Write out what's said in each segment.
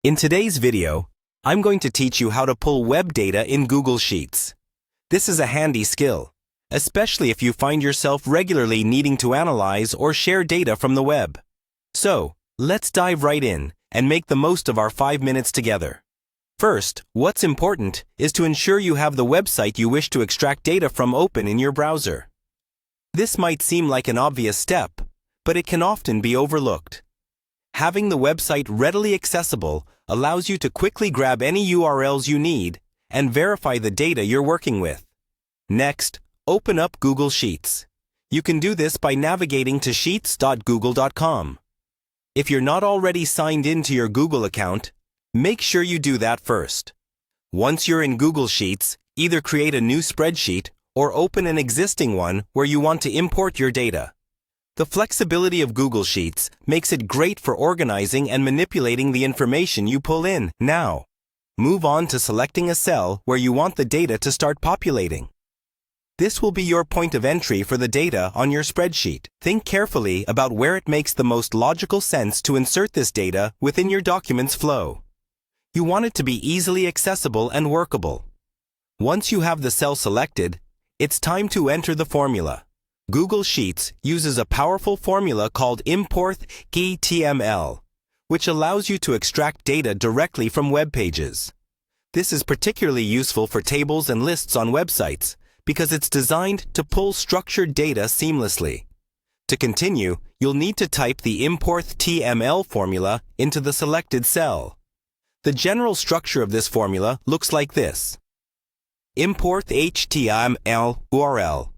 In today's video, I'm going to teach you how to pull web data in Google Sheets. This is a handy skill, especially if you find yourself regularly needing to analyze or share data from the web. So, let's dive right in and make the most of our 5 minutes together. First, what's important is to ensure you have the website you wish to extract data from open in your browser. This might seem like an obvious step, but it can often be overlooked. Having the website readily accessible allows you to quickly grab any URLs you need and verify the data you're working with. Next, open up Google Sheets. You can do this by navigating to sheets.google.com. If you're not already signed into your Google account, make sure you do that first. Once you're in Google Sheets, either create a new spreadsheet or open an existing one where you want to import your data. The flexibility of Google Sheets makes it great for organizing and manipulating the information you pull in. Now, move on to selecting a cell where you want the data to start populating. This will be your point of entry for the data on your spreadsheet. Think carefully about where it makes the most logical sense to insert this data within your document's flow. You want it to be easily accessible and workable. Once you have the cell selected, it's time to enter the formula. Google Sheets uses a powerful formula called import html, which allows you to extract data directly from web pages. This is particularly useful for tables and lists on websites because it's designed to pull structured data seamlessly. To continue, you'll need to type the import html formula into the selected cell. The general structure of this formula looks like this. Import HTML URL.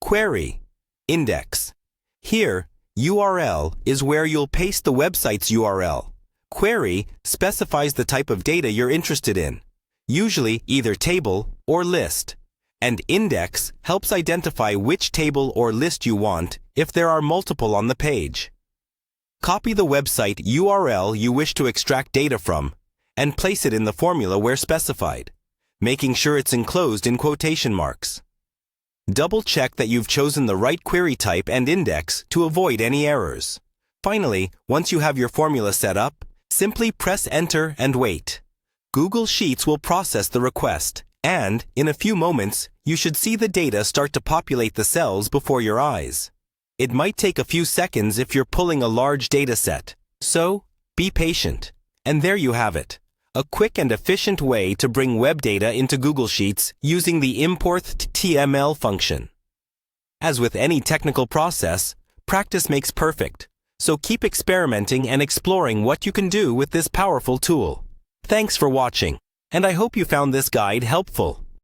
Query. Index. Here, URL is where you'll paste the website's URL. Query specifies the type of data you're interested in, usually either table or list. And index helps identify which table or list you want if there are multiple on the page. Copy the website URL you wish to extract data from and place it in the formula where specified, making sure it's enclosed in quotation marks. Double-check that you've chosen the right query type and index to avoid any errors. Finally, once you have your formula set up, simply press Enter and wait. Google Sheets will process the request, and, in a few moments, you should see the data start to populate the cells before your eyes. It might take a few seconds if you're pulling a large data set, so be patient. And there you have it. A quick and efficient way to bring web data into Google Sheets using the import html function. As with any technical process, practice makes perfect, so keep experimenting and exploring what you can do with this powerful tool. Thanks for watching, and I hope you found this guide helpful.